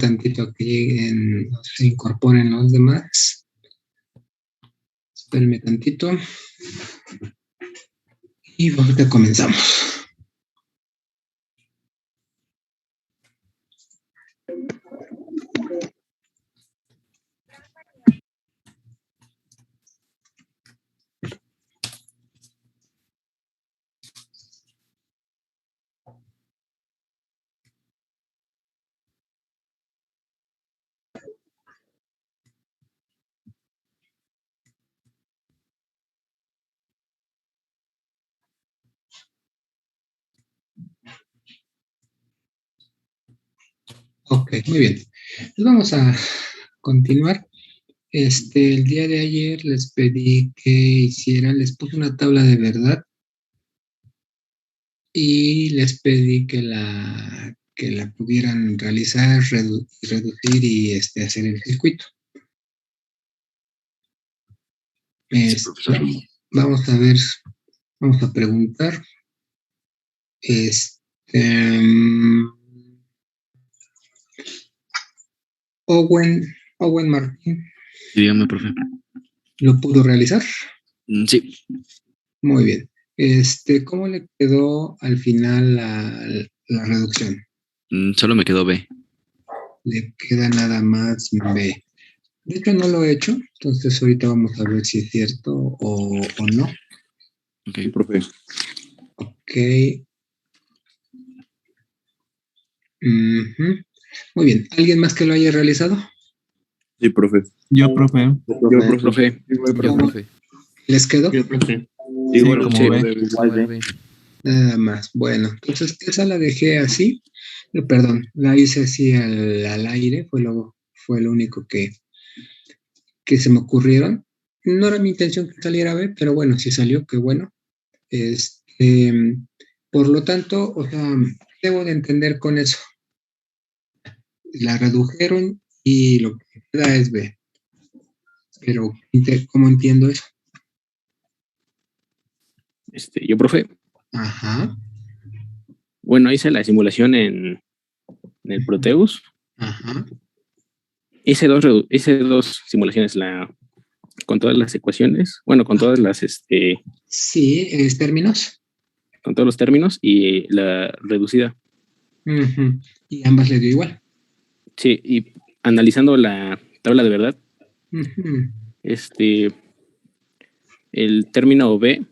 tantito que lleguen, se incorporen los demás. Espérenme tantito. Y ahorita comenzamos. Ok, muy bien. Pues vamos a continuar. El día de ayer les pedí que hicieran, les puse una tabla de verdad y les pedí que la pudieran realizar, reducir y hacer el circuito. Vamos a ver, vamos a preguntar. Owen Martín. Sí, dígame, profe. ¿Lo pudo realizar? Sí. Muy bien. ¿Cómo le quedó al final la reducción? Solo me quedó B. Le queda nada más B. De hecho, no lo he hecho, entonces ahorita vamos a ver si es cierto o no. Ok, profe. Ok. Muy bien. ¿Alguien más que lo haya realizado? Sí, profe. Yo, profe. Yo, profe. ¿Les quedó? Yo, profe. Igual, como sí, ve. igual B. Nada más. Bueno, entonces esa la dejé así. Perdón, la hice así al aire. Fue lo único que se me ocurrieron. No era mi intención que saliera B, pero bueno, si salió, qué bueno. Por lo tanto, o sea, debo de entender con eso. La redujeron y lo que queda es B. Pero, ¿cómo entiendo eso? Yo, profe. Ajá. Bueno, hice la simulación en el Proteus. Ajá. Hice dos simulaciones, con todas las ecuaciones, bueno, con todas las, Sí, términos. con todos los términos y la reducida. Y ambas le dio igual. Sí, y analizando la tabla de verdad, el término B,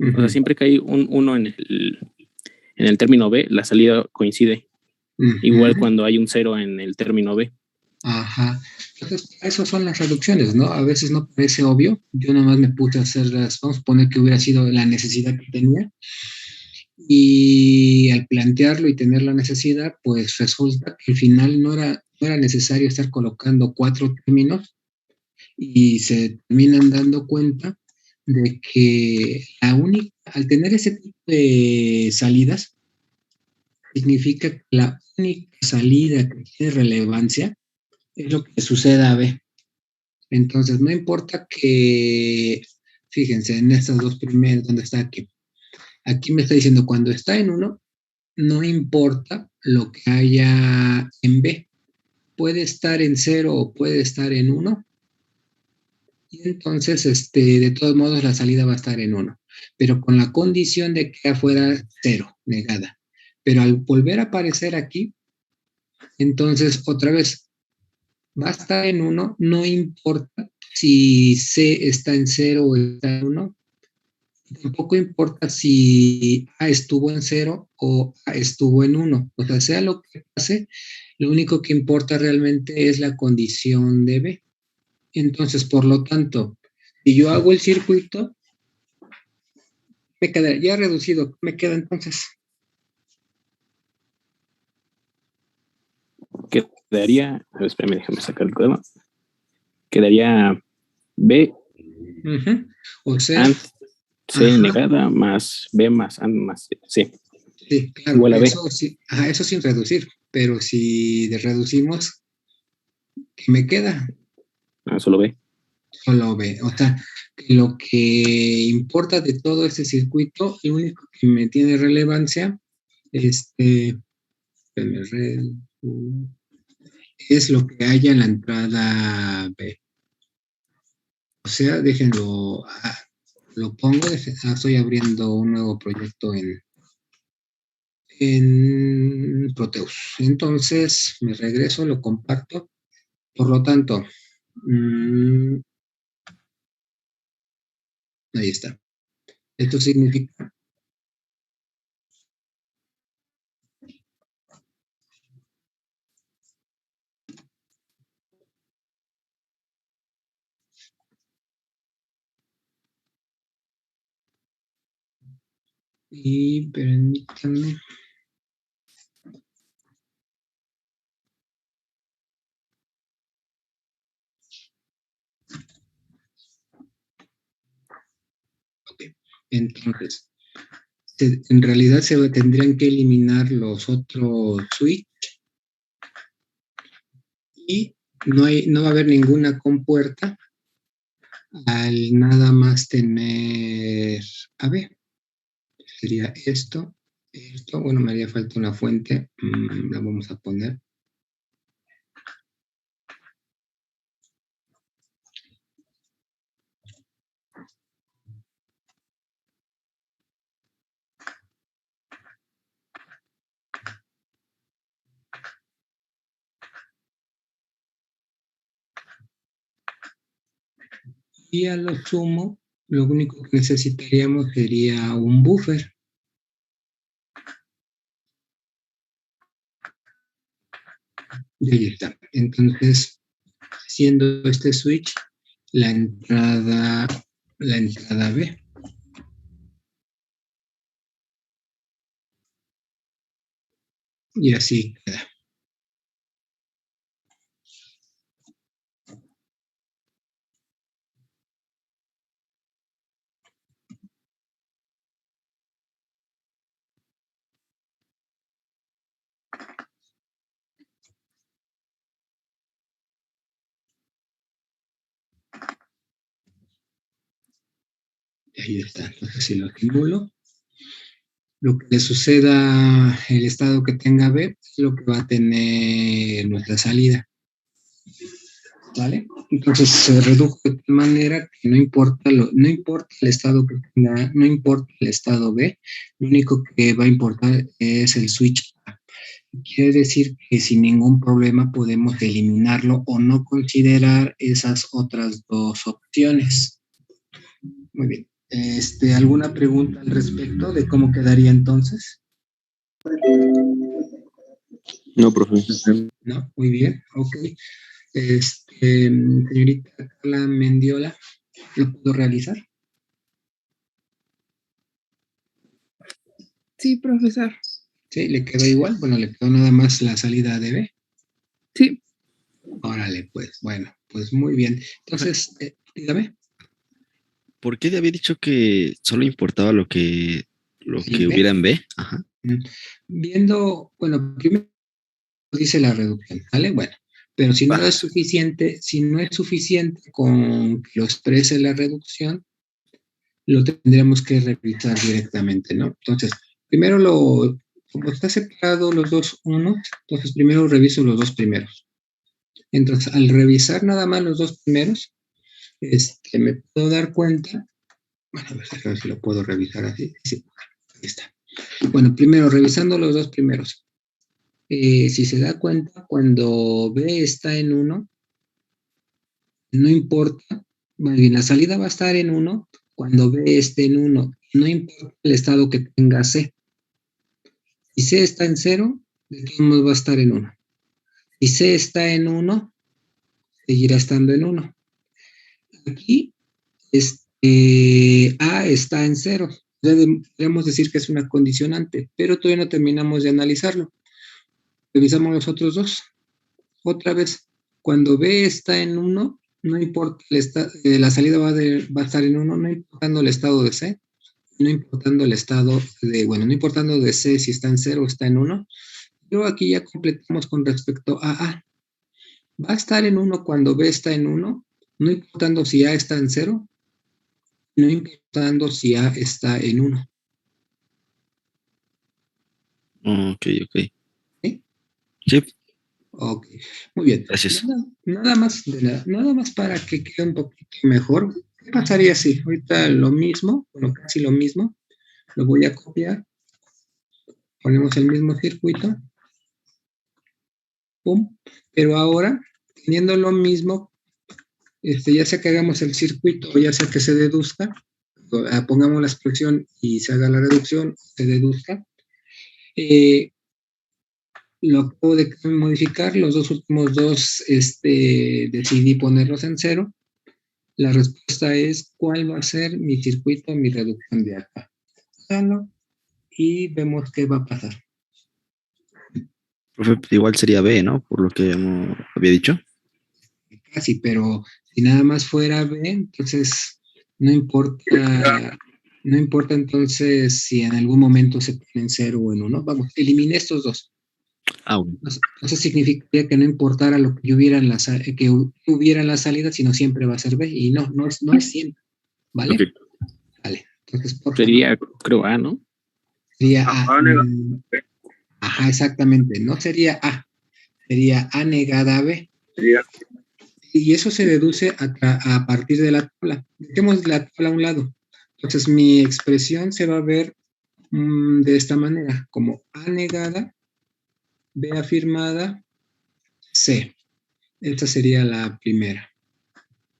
o sea, siempre que hay un 1 en el término B, la salida coincide. Igual cuando hay un 0 en el término B. Ajá. Entonces, esas son las reducciones, ¿no? A veces no parece obvio. Yo nomás me puse a hacerlas, vamos a poner que hubiera sido la necesidad que tenía. Y al plantearlo y tener la necesidad, pues resulta que al final no era necesario estar colocando 4 términos y se terminan dando cuenta de que al tener ese tipo de salidas, significa que la única salida que tiene relevancia es lo que suceda a B. Entonces, no importa que, fíjense, en estas dos primeras, ¿dónde está aquí? Aquí me está diciendo, cuando está en 1, no importa lo que haya en B. Puede estar en 0 o puede estar en 1. Y entonces, de todos modos, la salida va a estar en 1. Pero con la condición de que afuera 0, negada. Pero al volver a aparecer aquí, entonces, otra vez, va a estar en 1, no importa si C está en 0 o está en 1. Tampoco importa si A estuvo en 0 o A estuvo en 1. O sea lo que pase, lo único que importa realmente es la condición de B. Entonces, por lo tanto, si yo hago el circuito, me queda ya reducido. ¿Me queda entonces? Quedaría, a ver, espérame, déjame sacar el cuaderno. Quedaría B. O sea, C negada más B más C. Sí, claro. Igual a B. Eso sin reducir. Pero si reducimos, ¿qué me queda? Solo B. Solo B. O sea, lo que importa de todo este circuito, lo único que me tiene relevancia, es lo que haya en la entrada B. O sea, déjenlo, lo pongo, estoy abriendo un nuevo proyecto en Proteus. Entonces, me regreso, lo comparto. Por lo tanto, ahí está. Esto significa y permítanme. Okay. Entonces, en realidad se tendrían que eliminar los otros switch y no va a haber ninguna compuerta al nada más tener, a ver, sería esto, bueno, me haría falta una fuente, la vamos a poner. Y a lo sumo, lo único que necesitaríamos sería un buffer. Y ahí está. Entonces, siendo este switch, la entrada B. Y así queda. Y ahí está. Entonces, si lo simulo, lo que le suceda el estado que tenga B es lo que va a tener nuestra salida. ¿Vale? Entonces se redujo de tal manera que no importa el estado que tenga, no importa el estado B, lo único que va a importar es el switch A. Quiere decir que sin ningún problema podemos eliminarlo o no considerar esas otras dos opciones. Muy bien. ¿Alguna pregunta al respecto de cómo quedaría entonces? No, profe. No, muy bien, ok. Señorita Carla Mendiola, ¿lo puedo realizar? Sí, profesor. Sí, ¿le quedó igual? Bueno, le quedó nada más la salida de B. Sí. Órale, pues, bueno, pues muy bien. Entonces, dígame. ¿Por qué le había dicho que solo importaba lo que hubiera en B? Ajá. Viendo, bueno, primero dice la reducción, ¿vale? Bueno, pero si no es suficiente, con que lo exprese la reducción, lo tendremos que revisar directamente, ¿no? Entonces, primero como está separado los dos unos, entonces primero reviso los dos primeros. Entonces, al revisar nada más los dos primeros, me puedo dar cuenta, bueno, a ver si lo puedo revisar así. Sí, ahí está. Bueno, primero, revisando los dos primeros. Si se da cuenta, cuando B está en 1, no importa, más bien la salida va a estar en 1 cuando B esté en 1, no importa el estado que tenga C. Si C está en 0, de todos modos va a estar en 1. Si C está en 1, seguirá estando en 1. Aquí, A está en 0. Podemos decir que es una condicionante, pero todavía no terminamos de analizarlo. Revisamos los otros dos. Otra vez, cuando B está en 1, no importa, la salida va a estar en 1, no importando el estado de C, no importando el estado no importando de C si está en 0 o está en 1. Pero aquí ya completamos con respecto a A. Va a estar en 1 cuando B está en 1, no importando si A está en 0, no importando si A está en 1. Ok. ¿Sí? Sí. Ok, muy bien. Gracias. Nada más para que quede un poquito mejor. ¿Qué pasaría si ahorita lo mismo, bueno, casi lo mismo, lo voy a copiar, ponemos el mismo circuito, pum, pero ahora, teniendo lo mismo, ya sea que hagamos el circuito o ya sea que se deduzca, pongamos la expresión y se haga la reducción, se deduzca, lo acabo de modificar, los dos últimos dos decidí ponerlos en cero. La respuesta es cuál va a ser mi circuito, mi reducción de acá. Y vemos qué va a pasar. Profe, pues igual sería B, ¿no? Por lo que había dicho. Casi, pero si nada más fuera B, entonces no importa, no importa entonces si en algún momento se pone en cero o en uno. Vamos, eliminé estos dos. Ah, bueno. Eso significaría que no importara lo que hubiera en la salida, sino siempre va a ser B. Y no es siempre. ¿Vale? Ok. Vale. Entonces, por favor. Sería, creo, A, ¿no? Sería A. Ajá, exactamente. No sería A. Sería A negada a B. Y eso se deduce a partir de la tabla. Dejemos la tabla a un lado. Entonces, mi expresión se va a ver de esta manera, como A negada, B afirmada, C. Esta sería la primera.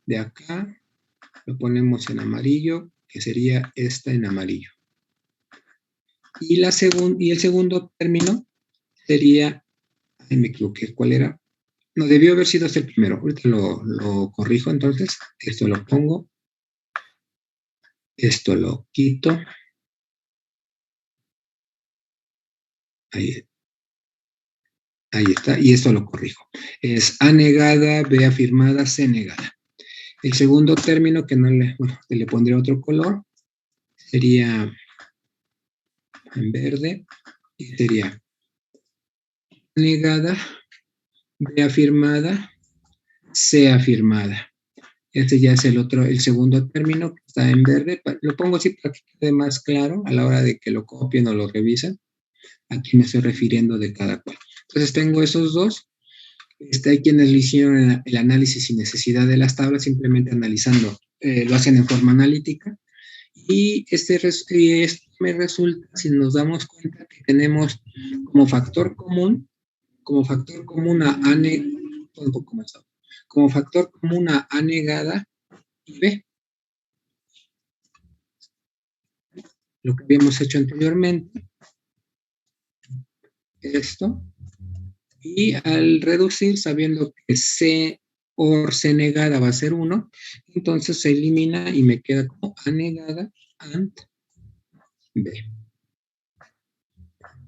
De acá lo ponemos en amarillo, que sería esta en amarillo. Y el segundo término sería, ay, me equivoqué, ¿cuál era? No, debió haber sido este el primero. Ahorita lo corrijo, entonces. Esto lo pongo. Esto lo quito. Ahí, ahí está. Y esto lo corrijo. Es A negada, B afirmada, C negada. El segundo término, que no le pondré otro color, sería en verde. Y sería A negada, B afirmada, C afirmada. Este ya es el segundo término que está en verde. Lo pongo así para que quede más claro a la hora de que lo copien o lo revisen. Aquí me estoy refiriendo de cada cual. Entonces tengo esos dos. Hay quienes lo hicieron el análisis sin necesidad de las tablas, simplemente analizando, lo hacen en forma analítica. Y esto me resulta, si nos damos cuenta, que tenemos como factor común como factor común a A negada y B, lo que habíamos hecho anteriormente, esto, y al reducir, sabiendo que C or C negada va a ser 1, entonces se elimina y me queda como A negada and B.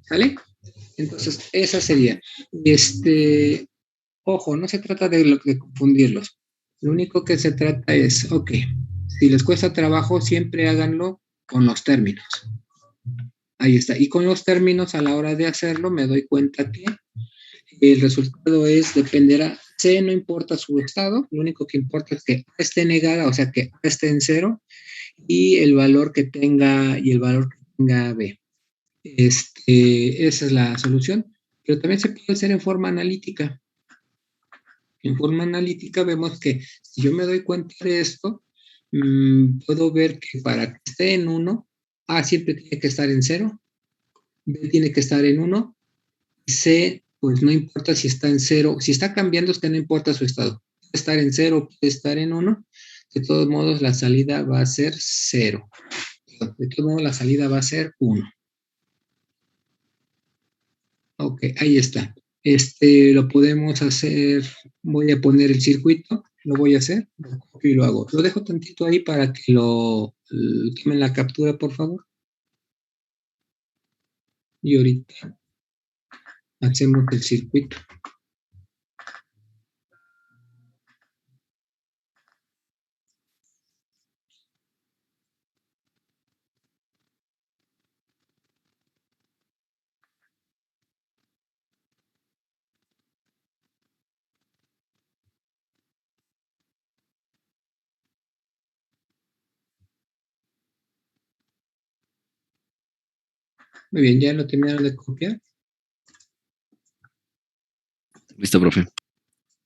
¿Sale? Entonces, esa sería. Ojo, no se trata de confundirlos. Lo único que se trata es, ok, si les cuesta trabajo, siempre háganlo con los términos. Ahí está. Y con los términos, a la hora de hacerlo, me doy cuenta que el resultado dependerá, C no importa su estado, lo único que importa es que A esté negada, o sea que A esté en cero, y el valor que tenga B. Esa es la solución, pero también se puede hacer en forma analítica. En forma analítica vemos que si yo me doy cuenta de esto, puedo ver que para que esté en 1, A siempre tiene que estar en 0, B tiene que estar en 1, C, pues no importa si está en 0, si está cambiando es que no importa su estado, puede estar en 0, puede estar en 1, de todos modos la salida va a ser 0, de todos modos la salida va a ser 1. Ok, ahí está. Lo podemos hacer, voy a poner el circuito, lo voy a hacer, lo copio y lo hago. Lo dejo tantito ahí para que lo tomen la captura, por favor. Y ahorita hacemos el circuito. Muy bien, ya lo terminaron de copiar. Listo, profe.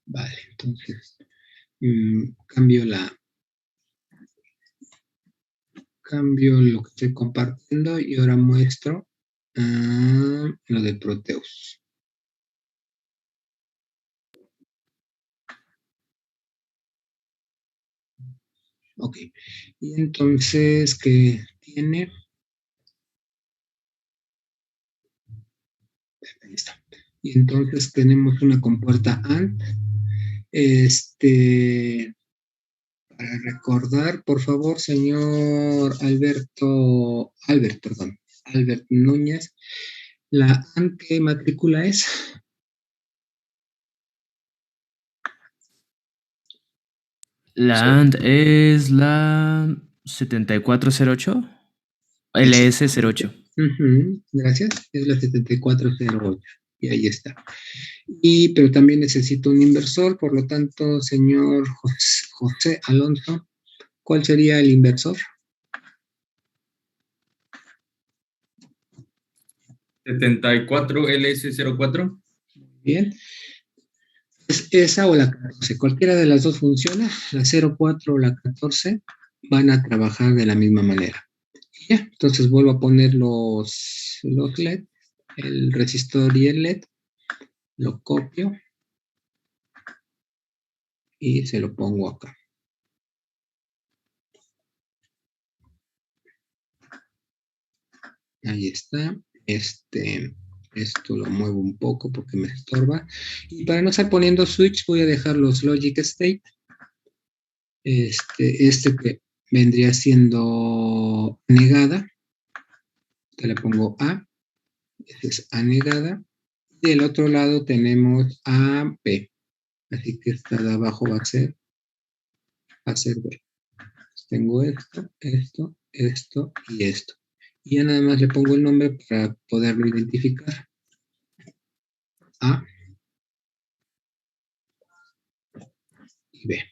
Vale, entonces cambio lo que estoy compartiendo y ahora muestro lo de Proteus. Ok, y entonces, ¿qué tiene? Ahí está. Y entonces tenemos una compuerta AND. Para recordar, por favor, señor Albert Núñez, ¿la AND qué matrícula es? La AND es la 7408, LS08. Gracias, es la 7408. Y ahí está. Pero también necesito un inversor, por lo tanto, señor José Alonso, ¿cuál sería el inversor? 74LS04. Bien. Es esa o la 14. Cualquiera de las dos funciona. La 04 o la 14 van a trabajar de la misma manera. Y ya, entonces vuelvo a poner los LED, el resistor y el LED. Lo copio y se lo pongo acá. Ahí está. Esto lo muevo un poco porque me estorba. Y para no estar poniendo switch, voy a dejar los logic state. Que vendría siendo negada. Te le pongo A. Esta es A negada. Y del otro lado tenemos A, B. Así que esta de abajo va a ser B. Tengo esto y esto. Y ya nada más le pongo el nombre para poderlo identificar. A y B.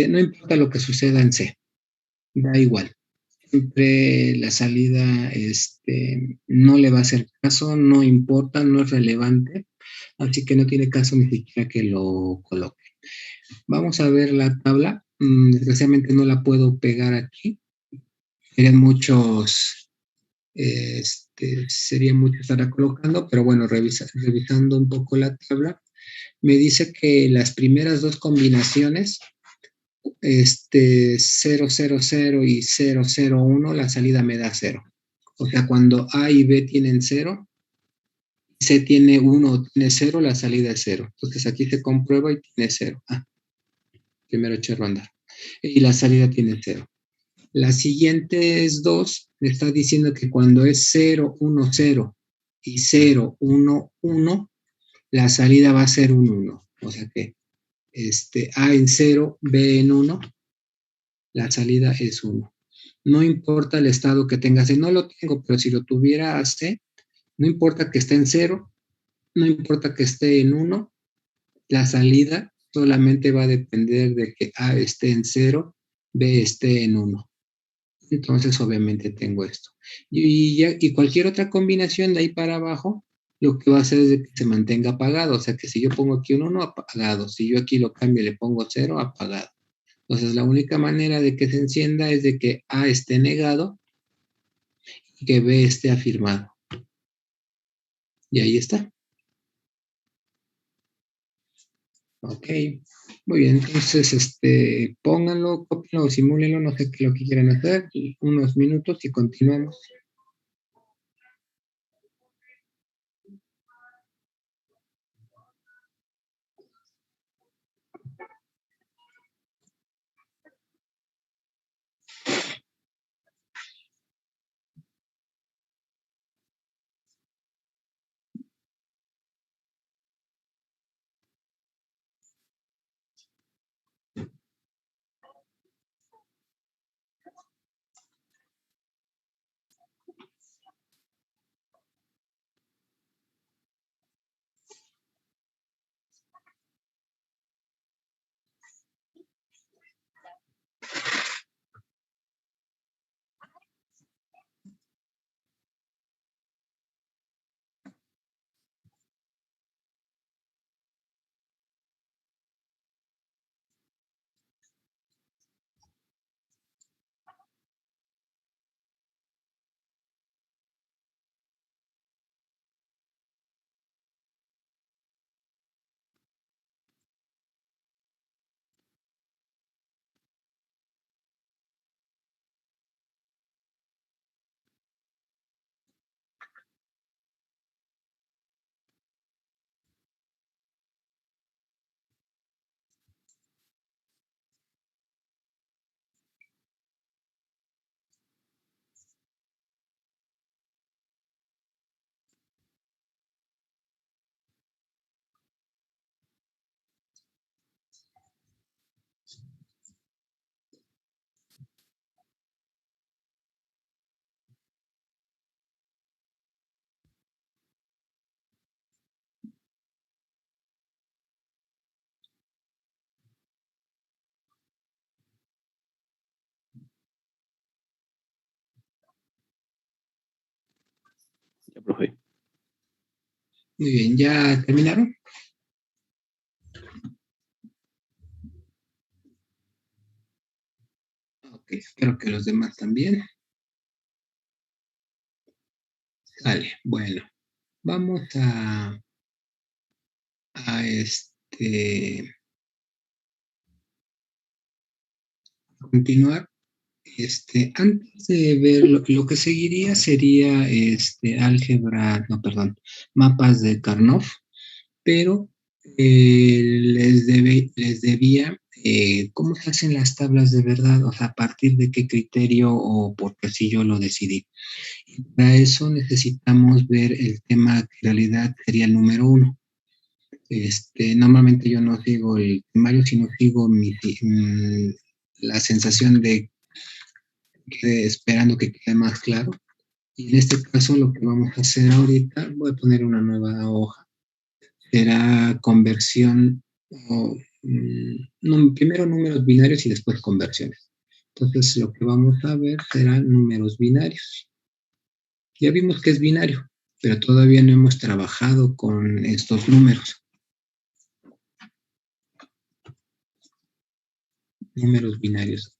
No importa lo que suceda en C, da igual. Siempre la salida no le va a hacer caso, no importa, no es relevante, así que no tiene caso ni siquiera que lo coloque. Vamos a ver la tabla. Desgraciadamente no la puedo pegar aquí. Serían muchos, sería mucho estar colocando, pero bueno, revisando un poco la tabla, me dice que las primeras dos combinaciones 000 y 001, la salida me da 0. O sea, cuando A y B tienen 0, C tiene 1 o tiene 0, la salida es 0. Entonces aquí se comprueba y tiene 0. Primero echarlo a andar. Y la salida tiene 0. La siguiente es 2, me está diciendo que cuando es 0, 1, 0 y 0, 1, 1, la salida va a ser un 1. O sea que A en 0, B en 1, la salida es 1. No importa el estado que tenga C, no lo tengo, pero si lo tuviera a C, no importa que esté en 0, no importa que esté en 1, la salida solamente va a depender de que A esté en 0, B esté en 1. Entonces, obviamente tengo esto. Y cualquier otra combinación de ahí para abajo, lo que va a hacer es que se mantenga apagado. O sea, que si yo pongo aquí un 1, apagado. Si yo aquí lo cambio y le pongo 0, apagado. Entonces, la única manera de que se encienda es de que A esté negado y que B esté afirmado. Y ahí está. Ok. Muy bien, entonces, pónganlo, cópienlo o simúlenlo, no sé qué lo que quieran hacer. Unos minutos y continuamos. Ya, profe. Muy bien, ¿ya terminaron? Ok, espero que los demás también. Vale, bueno, vamos a continuar. Antes de ver lo que seguiría sería álgebra, no, perdón, mapas de Karnoff, pero les debía cómo se hacen las tablas de verdad, o sea, a partir de qué criterio o porque así yo lo decidí. Y para eso necesitamos ver el tema que en realidad sería el número 1. Normalmente yo no sigo el temario, sino sigo la sensación de que esperando que quede más claro. Y en este caso lo que vamos a hacer ahorita, voy a poner una nueva hoja, será conversión, primero números binarios y después conversiones. Entonces lo que vamos a ver serán números binarios. Ya vimos que es binario, pero todavía no hemos trabajado con estos números. Números binarios.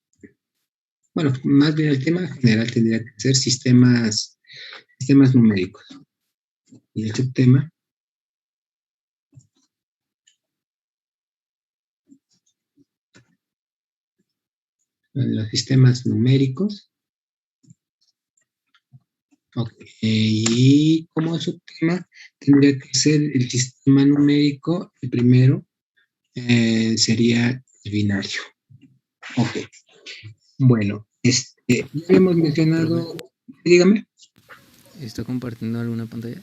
Bueno, más bien el tema general tendría que ser sistemas numéricos. Y este tema los sistemas numéricos. Ok, y como su tema tendría que ser el sistema numérico, el primero sería el binario. Ok, bueno, ya hemos mencionado, dígame. ¿Está compartiendo alguna pantalla?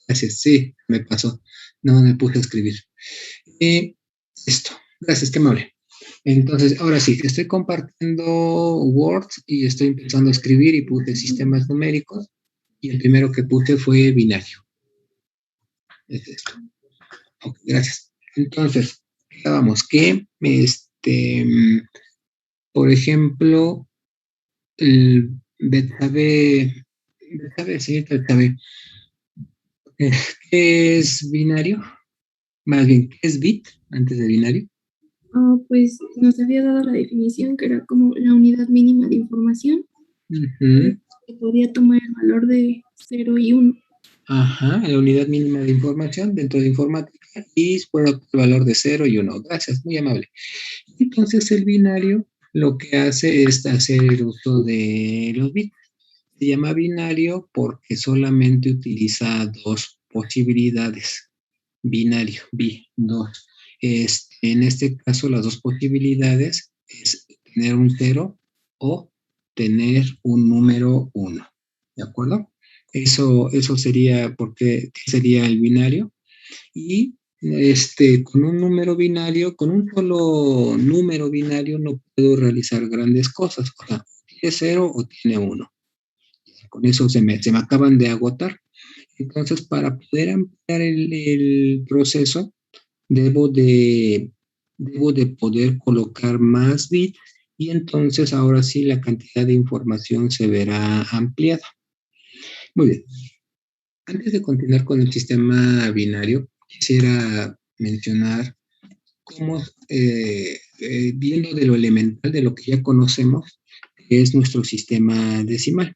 Gracias, sí, me pasó, no me puse a escribir. Esto, gracias, qué amable. Entonces, ahora sí, estoy compartiendo Word y estoy empezando a escribir y puse sistemas numéricos y el primero que puse fue binario. Es esto. Ok, gracias. Entonces, vamos, que por ejemplo, el señorita Betsabe, ¿qué es binario? Más bien, ¿qué es bit antes de binario? Pues nos había dado la definición que era como la unidad mínima de información. Que podía tomar el valor de 0 y 1. Ajá, la unidad mínima de información dentro de informática y puedo el valor de 0 y 1. Gracias, muy amable. Entonces el binario lo que hace es hacer el uso de los bits. Se llama binario porque solamente utiliza dos posibilidades. Binario, dos. En este caso, las dos posibilidades es tener un 0 o tener un número 1. ¿De acuerdo? Eso sería porque sería el binario. Y con un número binario, con un solo número binario no puedo realizar grandes cosas. O sea, tiene 0 o tiene 1. Con eso se me acaban de agotar. Entonces, para poder ampliar el proceso, debo de poder colocar más bits y entonces ahora sí la cantidad de información se verá ampliada. Muy bien. Antes de continuar con el sistema binario, quisiera mencionar cómo, viendo de lo elemental, de lo que ya conocemos, que es nuestro sistema decimal.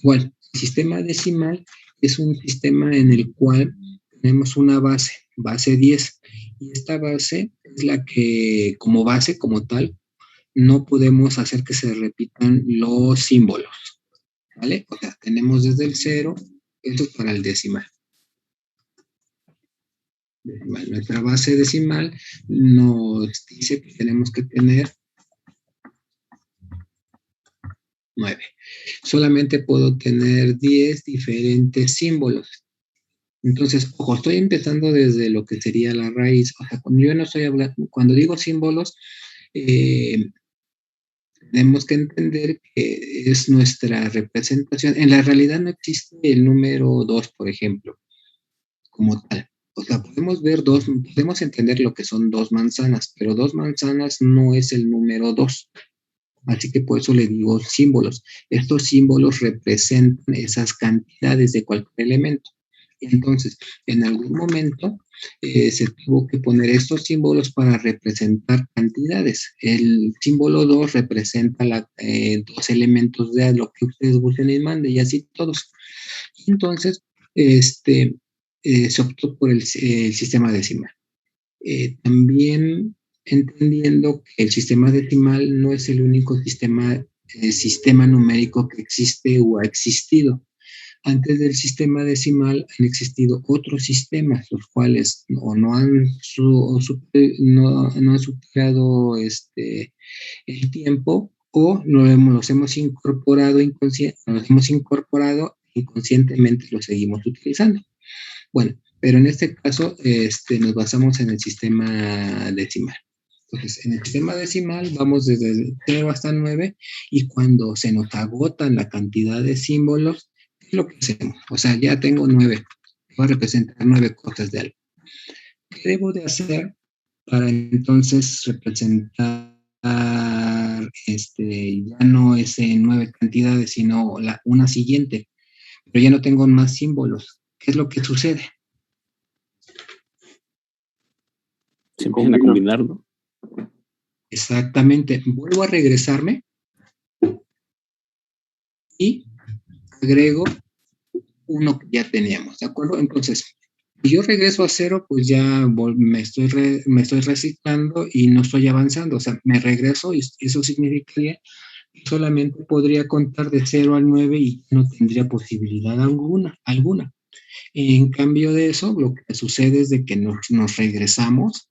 Igual, el sistema decimal es un sistema en el cual tenemos una base 10, y esta base es la que, como base, como tal, no podemos hacer que se repitan los símbolos, ¿vale? O sea, tenemos desde el 0, esto es para el decimal. Nuestra base decimal nos dice que tenemos que tener 9. Solamente puedo tener 10 diferentes símbolos. Entonces, ojo, estoy empezando desde lo que sería la raíz. O sea, cuando yo no estoy hablando, cuando digo símbolos, tenemos que entender que es nuestra representación. En la realidad no existe el número 2, por ejemplo, como tal. O sea, podemos entender lo que son 2 manzanas, pero 2 manzanas no es el número 2. Así que por eso le digo símbolos. Estos símbolos representan esas cantidades de cualquier elemento. Entonces, en algún momento se tuvo que poner estos símbolos para representar cantidades. El símbolo 2 representa dos elementos de lo que ustedes busquen y manden, y así todos. Entonces, se optó por el sistema decimal. También entendiendo que el sistema decimal no es el único sistema numérico que existe o ha existido. Antes del sistema decimal han existido otros sistemas, los cuales no han superado el tiempo, o los hemos incorporado inconscientemente, los seguimos utilizando. Bueno, pero en este caso nos basamos en el sistema decimal. Entonces, en el sistema decimal vamos desde el 0 hasta 9, y cuando se nos agotan la cantidad de símbolos, ¿qué es lo que hacemos? O sea, ya tengo 9, voy a representar 9 cosas de algo. ¿Qué debo de hacer para entonces representar ya no ese 9 cantidades, sino una siguiente? Pero ya no tengo más símbolos. ¿Qué es lo que sucede? Se empiezan a combinar, ¿no? Exactamente. Vuelvo a regresarme y agrego uno que ya teníamos, ¿de acuerdo? Entonces, si yo regreso a 0, pues ya me estoy reciclando y no estoy avanzando. O sea, me regreso, y eso significaría que solamente podría contar de 0 al 9 y no tendría posibilidad alguna. En cambio de eso, lo que sucede es de que nos regresamos,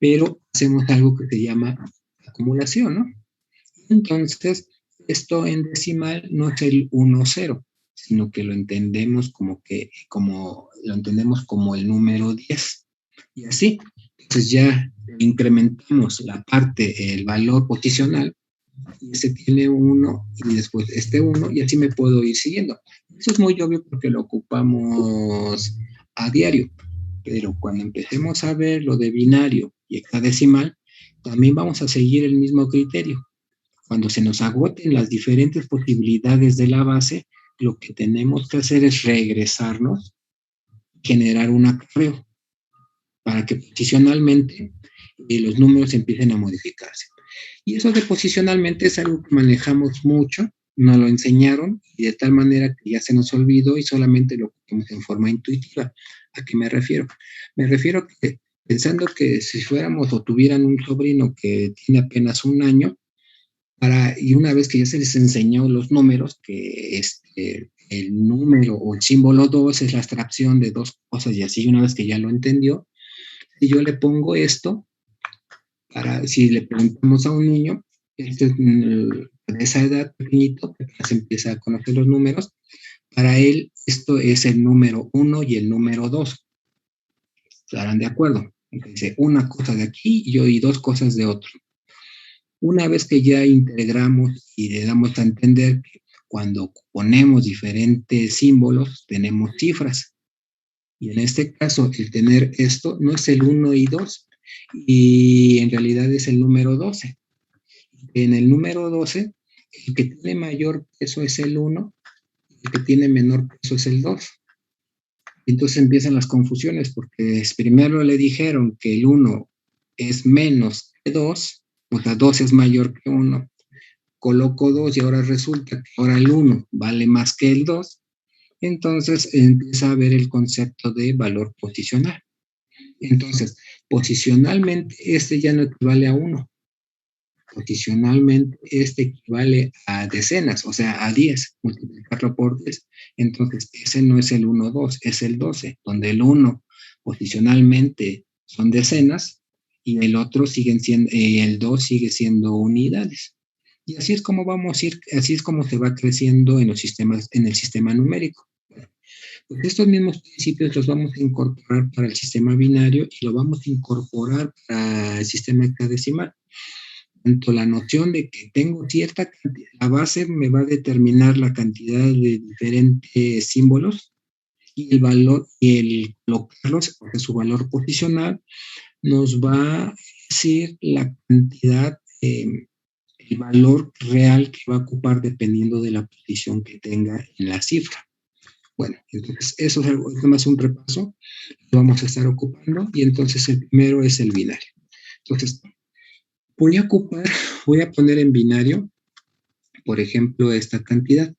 pero hacemos algo que se llama acumulación, ¿no? Entonces, esto en decimal no es el 1-0, sino que lo entendemos como el número 10. Y así, entonces ya incrementamos el valor posicional, y ese tiene 1, y después este 1, y así me puedo ir siguiendo. Eso es muy obvio porque lo ocupamos a diario, pero cuando empecemos a ver lo de binario y hexadecimal, también vamos a seguir el mismo criterio. Cuando se nos agoten las diferentes posibilidades de la base, lo que tenemos que hacer es regresarnos, generar un acarreo, para que posicionalmente los números empiecen a modificarse. Y eso de posicionalmente es algo que manejamos mucho, nos lo enseñaron, y de tal manera que ya se nos olvidó y solamente lo hacemos en forma intuitiva. ¿A qué me refiero? Me refiero que pensando que si fuéramos o tuvieran un sobrino que tiene apenas 1 año, y una vez que ya se les enseñó los números, que el número o el símbolo 2 es la abstracción de dos cosas, y así una vez que ya lo entendió, si yo le pongo esto, si le preguntamos a un niño, de esa edad pequeñito, que se empieza a conocer los números, para él esto es el número 1 y el número 2. ¿Estarán de acuerdo? Entonces, una cosa de aquí y 2 cosas de otro. Una vez que ya integramos y le damos a entender que cuando ponemos diferentes símbolos, tenemos cifras. Y en este caso, el tener esto no es el 1 y 2, y en realidad es el número 12. En el número 12, el que tiene mayor peso es el 1, el que tiene menor peso es el 2. Entonces empiezan las confusiones, porque primero le dijeron que el 1 es menos que 2, o sea, 2 es mayor que 1. Coloco 2 y ahora resulta que ahora el 1 vale más que el 2. Entonces empieza a ver el concepto de valor posicional. Entonces, posicionalmente ya no equivale a 1. Posicionalmente equivale a decenas, o sea, a 10, multiplicarlo por 10. Entonces, ese no es el 1, 2, es el 12, donde el 1 posicionalmente son decenas y el otro el 2 sigue siendo unidades. Y así es como así es como se va creciendo en el sistema numérico. Pues estos mismos principios los vamos a incorporar para el sistema binario y lo vamos a incorporar para el sistema hexadecimal. Tanto la noción de que tengo cierta cantidad, la base me va a determinar la cantidad de diferentes símbolos, y el valor, y el colocarlos, porque su valor posicional nos va a decir la cantidad, el valor real que va a ocupar dependiendo de la posición que tenga en la cifra. Bueno, entonces eso es más un repaso, lo vamos a estar ocupando, y entonces el primero es el binario. Entonces, voy a poner en binario, por ejemplo, esta cantidad.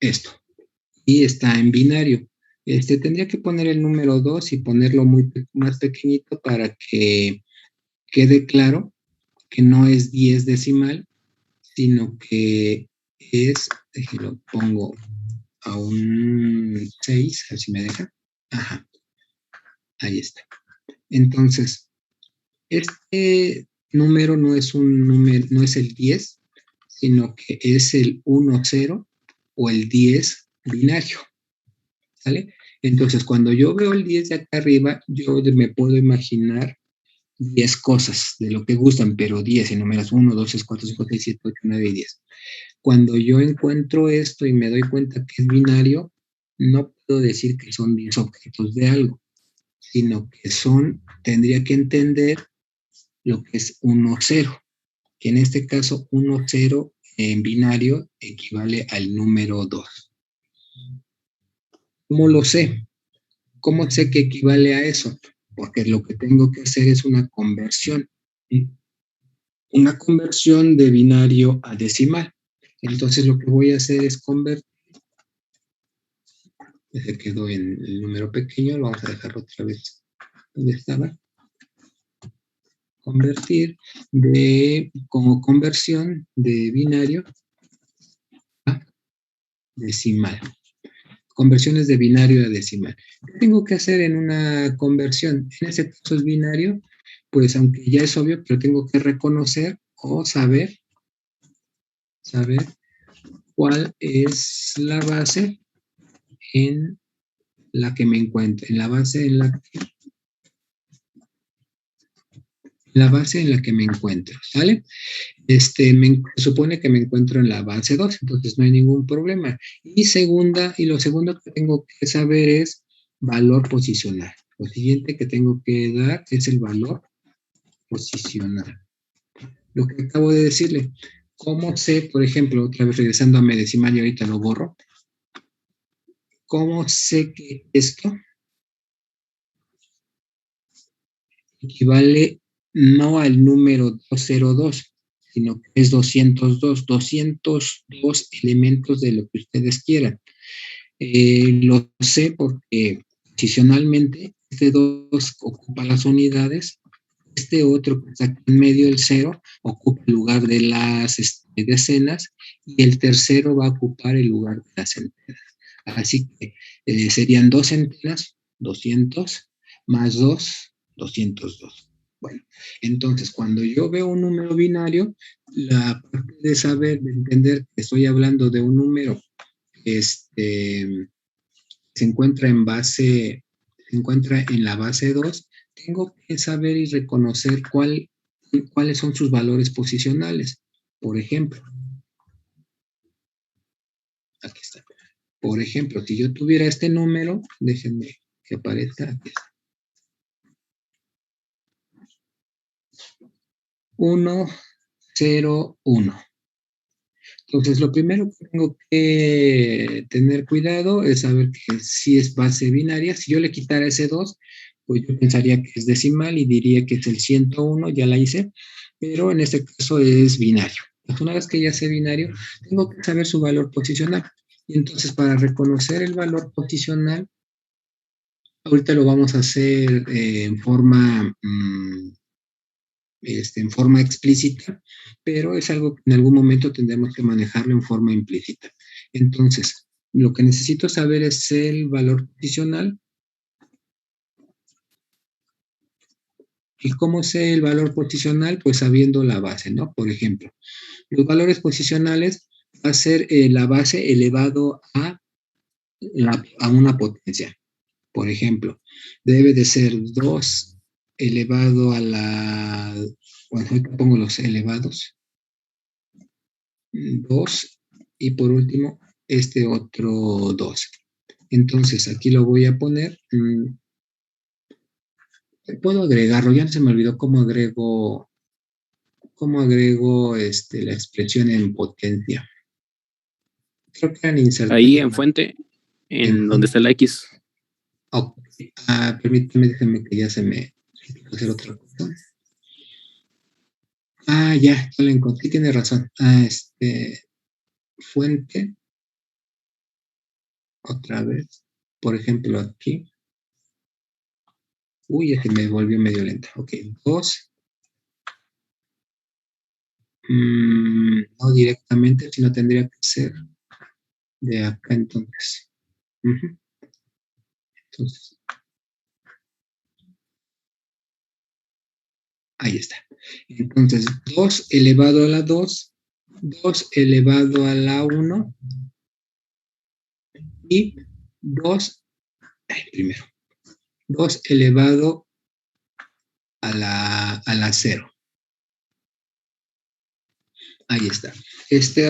Esto. Y está en binario. Tendría que poner el número 2 y ponerlo más pequeñito para que quede claro que no es 10 decimal, sino que es, lo pongo a un 6, a ver si me deja. Ajá, ahí está. Entonces, este número no es un número, no es el 10, sino que es el 1, 0 o el 10 binario. ¿Sale? Entonces, cuando yo veo el 10 de acá arriba, yo me puedo imaginar 10 cosas de lo que gustan, pero 10 en números 1, 2, 3, 4, 5, 6, 7, 8, 9 y 10. Cuando yo encuentro esto y me doy cuenta que es binario, no puedo decir que son 10 objetos de algo, sino que tendría que entender lo que es 1, 0, que en este caso 1, 0 en binario equivale al número 2. ¿Cómo lo sé? ¿Cómo sé que equivale a eso? Porque lo que tengo que hacer es una conversión. ¿Sí? Una conversión de binario a decimal. Entonces lo que voy a hacer es convertir. Se quedó en el número pequeño, lo vamos a dejar otra vez donde estaba. Convertir como conversión de binario a decimal. Conversiones de binario a decimal. ¿Qué tengo que hacer en una conversión? En ese caso es binario, pues aunque ya es obvio, pero tengo que reconocer o saber cuál es la base en la que me encuentro, en la base en la que me encuentro, ¿sale? Supone que me encuentro en la base 2, entonces no hay ningún problema. Y lo segundo que tengo que saber es valor posicional. Lo siguiente que tengo que dar es el valor posicional. Lo que acabo de decirle. ¿Cómo sé, por ejemplo, otra vez regresando a mi decimal y ahorita lo borro? ¿Cómo sé que esto equivale no al número 202, sino que es 202 elementos de lo que ustedes quieran? Lo sé porque posicionalmente este 2 ocupa las unidades, este otro que está aquí en medio, el 0, ocupa el lugar de las decenas, y el tercero va a ocupar el lugar de las centenas. Así que serían 2 centenas, 200, más 2, 202. Bueno, entonces cuando yo veo un número binario, la parte de entender que estoy hablando de un número se encuentra en la base 2, tengo que saber y reconocer cuáles son sus valores posicionales. Por ejemplo, aquí está. Por ejemplo, si yo tuviera este número, déjenme que aparezca aquí. 1, 0, 1. Entonces, lo primero que tengo que tener cuidado es saber que si es base binaria. Si yo le quitara ese 2, pues yo pensaría que es decimal y diría que es el 101, ya la hice, pero en este caso es binario. Entonces, una vez que ya sé binario, tengo que saber su valor posicional. Y entonces, para reconocer el valor posicional, ahorita lo vamos a hacer en forma explícita, pero es algo que en algún momento tendremos que manejarlo en forma implícita. Entonces, lo que necesito saber es el valor posicional. ¿Y cómo sé el valor posicional? Pues sabiendo la base, ¿no? Por ejemplo, los valores posicionales va a ser la base elevado a una potencia. Por ejemplo, debe de ser 2 elevado a la... Bueno, ahorita pongo los elevados. 2 y por último este otro 2. Entonces aquí lo voy a poner puedo agregarlo, ya se me olvidó cómo agrego la expresión en potencia. Creo que eran insertar. Ahí en fuente, en donde está la X. Okay. Permíteme, déjame que ya se me hacer otra cosa. Ya lo encontré, tiene razón. Fuente. Otra vez. Por ejemplo, aquí. Uy, ya se me volvió medio lenta. Ok, 2. No directamente, sino tendría que ser de acá entonces. Entonces, ahí está. Entonces, 2 elevado a la 2, 2 elevado a la 1 y 2, primero, 2 elevado a la 0. Ahí está.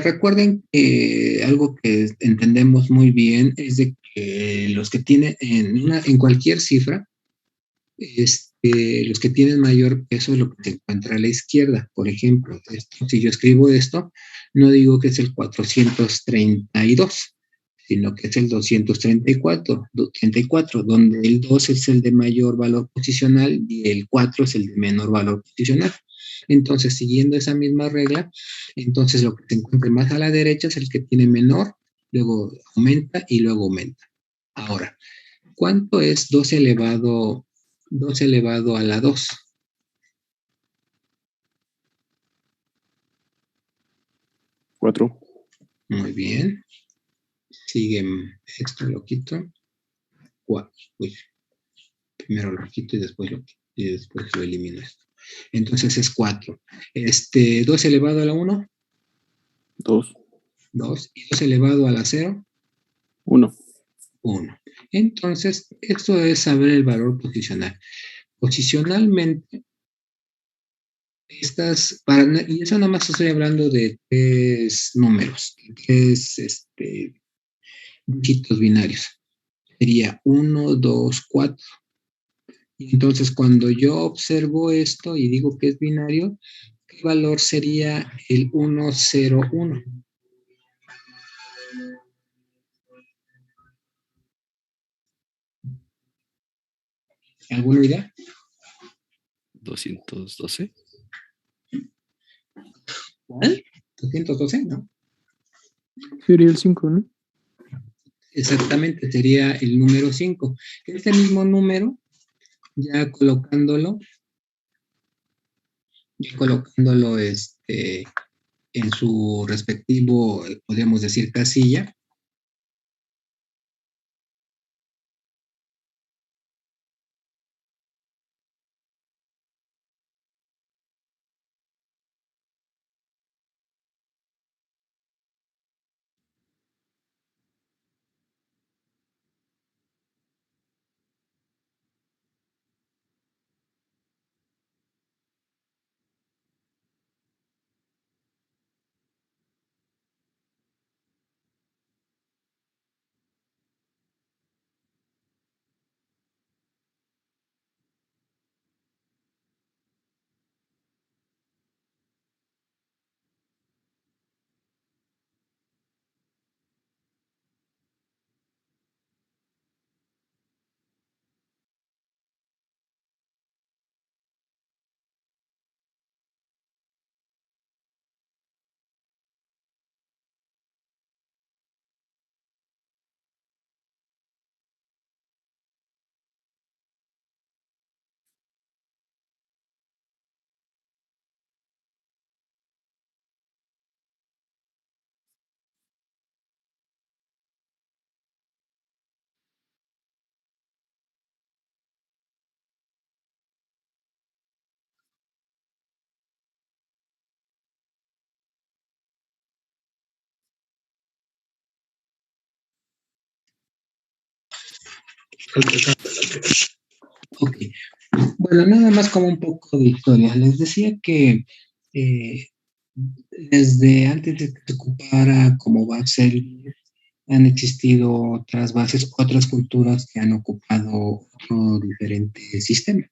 Recuerden que algo que entendemos muy bien es de que los que tienen en cualquier cifra, los que tienen mayor peso es lo que se encuentra a la izquierda. Por ejemplo, si yo escribo esto, no digo que es el 432, sino que es el 234, donde el 2 es el de mayor valor posicional y el 4 es el de menor valor posicional. Entonces, siguiendo esa misma regla, entonces lo que se encuentra más a la derecha es el que tiene menor, luego aumenta y luego aumenta. Ahora, ¿cuánto es 2 elevado a la 2? Cuatro. Muy bien. Sigue esto, lo quito. 4. Primero lo quito y después lo elimino esto. Entonces es 4. 2 elevado a la 1. 2. 2. Y 2 elevado a la 0. 1. 1. Entonces, esto es saber el valor posicional. Posicionalmente, y eso nada más estoy hablando de 3 números, 3 dígitos binarios. Sería 1, 2, 4. Y entonces, cuando yo observo esto y digo que es binario, ¿qué valor sería el 1, 0, 1? ¿Alguna idea? 212. ¿Cuál? 212, ¿no? Sería el 5, ¿no? Exactamente, sería el número 5. Este mismo número, ya colocándolo en su respectivo, podríamos decir, casilla. Ok. Bueno, nada más como un poco de historia. Les decía que desde antes de que se ocupara como base han existido otras bases, otras culturas que han ocupado otro diferente sistema.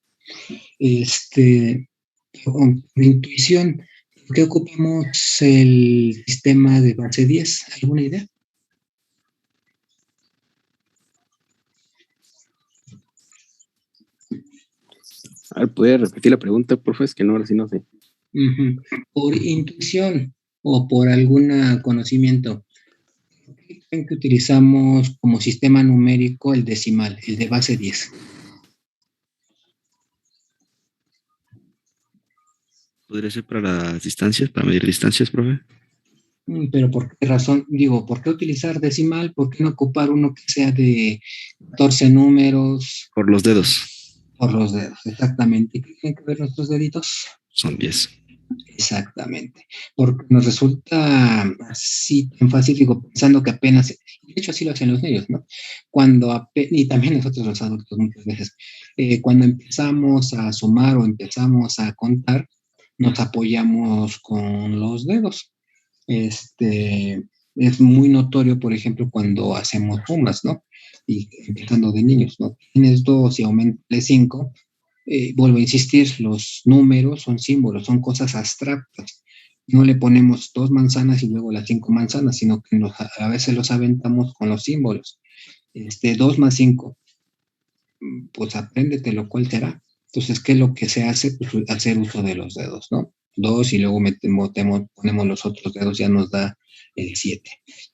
Por intuición, ¿por qué ocupamos el sistema de base 10? ¿Alguna idea? A ver, ¿puede repetir la pregunta, profe? Es que no, ahora sí no sé. Por intuición o por algún conocimiento, ¿qué creen que utilizamos como sistema numérico el decimal, el de base 10? ¿Podría ser para las distancias, para medir distancias, profe? Pero ¿por qué razón? Digo, ¿por qué utilizar decimal? ¿Por qué no ocupar uno que sea de 14 números? Por los dedos. Por los dedos, exactamente. ¿Qué tienen que ver nuestros deditos? Son 10. Exactamente. Porque nos resulta así tan fácil, digo, pensando que apenas, de hecho así lo hacen los niños, ¿no? Y también nosotros los adultos muchas veces, cuando empezamos a sumar o empezamos a contar, nos apoyamos con los dedos. Es muy notorio, por ejemplo, cuando hacemos sumas, ¿no? Y empezando de niños, ¿no? Tienes 2 y aumentale 5. Vuelvo a insistir, los números son símbolos, son cosas abstractas. No le ponemos 2 manzanas y luego las 5 manzanas, sino que a veces los aventamos con los símbolos. 2 más 5, pues apréndete cuál será. Entonces, ¿qué es lo que se hace? Pues hacer uso de los dedos, ¿no? 2 y luego ponemos los otros dedos, ya nos da 7.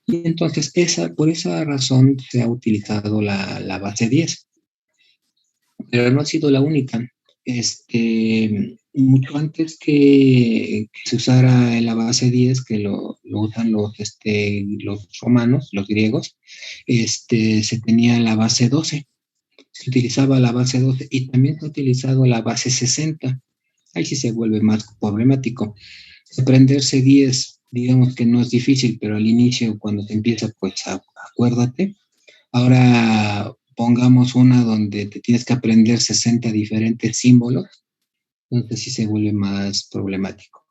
Y entonces, por esa razón se ha utilizado la base 10. Pero no ha sido la única. Mucho antes que se usara la base 10, que lo usan los romanos, los griegos, se tenía la base 12. Se utilizaba la base 12 y también se ha utilizado la base 60. Ahí sí se vuelve más problemático. Aprenderse 10, digamos que no es difícil, pero al inicio, cuando se empieza, pues acuérdate. Ahora pongamos una donde te tienes que aprender 60 diferentes símbolos, entonces sí se vuelve más problemático.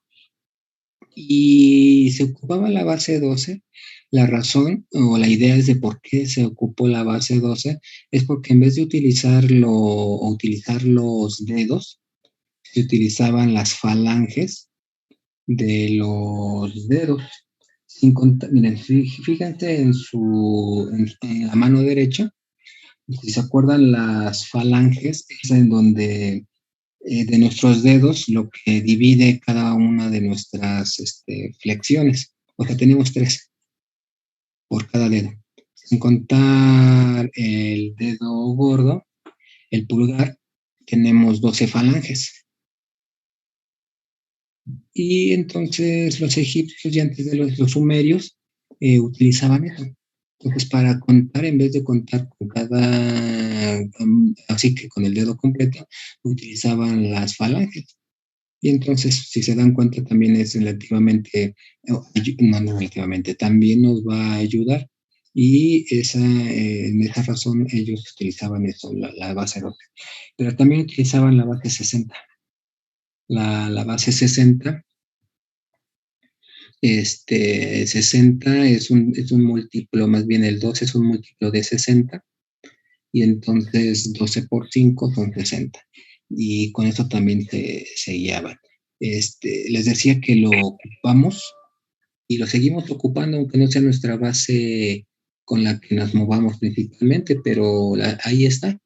Y se ocupaba la base 12. La razón o la idea es de por qué se ocupó la base 12 es porque en vez de utilizar los dedos, se utilizaban las falanges de los dedos. Miren, fíjense en la mano derecha, si se acuerdan, las falanges es en donde de nuestros dedos lo que divide cada una de nuestras flexiones. O sea, tenemos 3 por cada dedo. Sin contar el dedo gordo, el pulgar, tenemos 12 falanges. Y entonces los egipcios y antes de los sumerios utilizaban eso. Entonces, para contar, en vez de contar con así que con el dedo completo, utilizaban las falanges. Y entonces, si se dan cuenta, también es relativamente, también nos va a ayudar. Y en esa razón ellos utilizaban eso, la base 12. Pero también utilizaban la base 60. La base 60 60 es un múltiplo, más bien el 12 es un múltiplo de 60, y entonces 12 por 5 son 60. Y con eso también se guiaban. Les decía que lo ocupamos y lo seguimos ocupando, aunque no sea nuestra base con la que nos movamos principalmente, pero ahí está.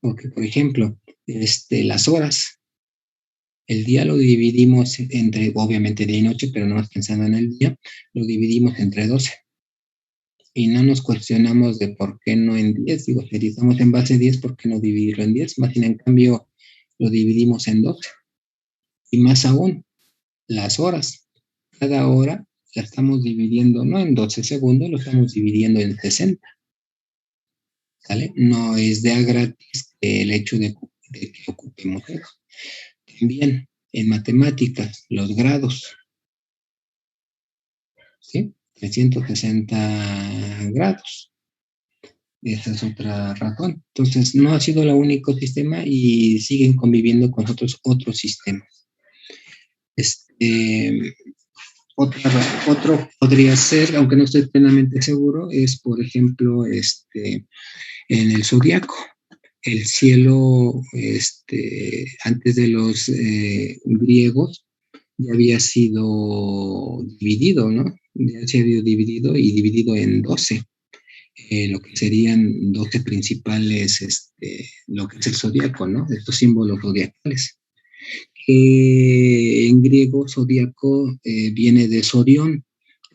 Porque, por ejemplo, las horas. El día lo dividimos entre, obviamente, día y noche, pero no más pensando en el día, lo dividimos entre 12. Y no nos cuestionamos de por qué no en 10. Digo, si estamos en base 10, ¿por qué no dividirlo en 10? Más bien, en cambio, lo dividimos en 12. Y más aún, las horas. Cada hora la estamos dividiendo, no en 12 segundos, lo estamos dividiendo en 60. ¿Sale? No es de a gratis el hecho de que ocupemos eso. También en matemáticas, los grados, ¿sí? 360 grados. Esa es otra razón. Entonces, no ha sido el único sistema y siguen conviviendo con otros sistemas. Otro podría ser, aunque no estoy plenamente seguro, es, por ejemplo, en el zodiaco. el cielo, antes de los griegos, ya había sido dividido, ¿no? Ya se había dividido y dividido en 12, lo que serían 12 principales, lo que es el zodiaco, ¿no? Estos símbolos zodiacales. En griego, zodiaco viene de zodión,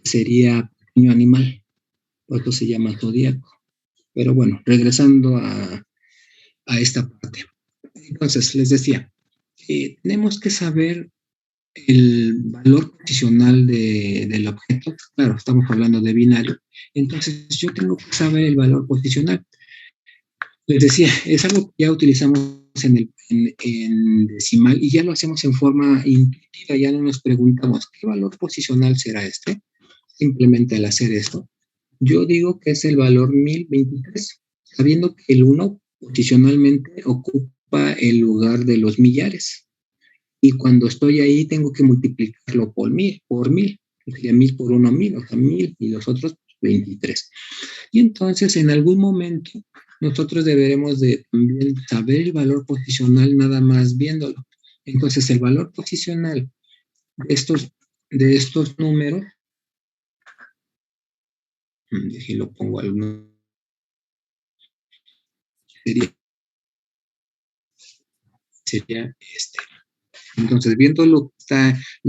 sería pequeño animal, por eso se llama zodiaco. Pero bueno, regresando a esta parte. Entonces, les decía, tenemos que saber el valor posicional del objeto. Claro, estamos hablando de binario. Entonces, yo tengo que saber el valor posicional. Les decía, es algo que ya utilizamos en decimal y ya lo hacemos en forma intuitiva, ya no nos preguntamos, ¿qué valor posicional será este? Simplemente al hacer esto, yo digo que es el valor 1023, sabiendo que el 1 posicionalmente ocupa el lugar de los millares. Y cuando estoy ahí tengo que multiplicarlo por 1000, sería 1000 por 1, 1000, o sea, 1000 y los otros 23. Y entonces en algún momento nosotros deberemos de también saber el valor posicional nada más viéndolo. Entonces el valor posicional de estos números, y lo pongo al sería este. Entonces, viendo lo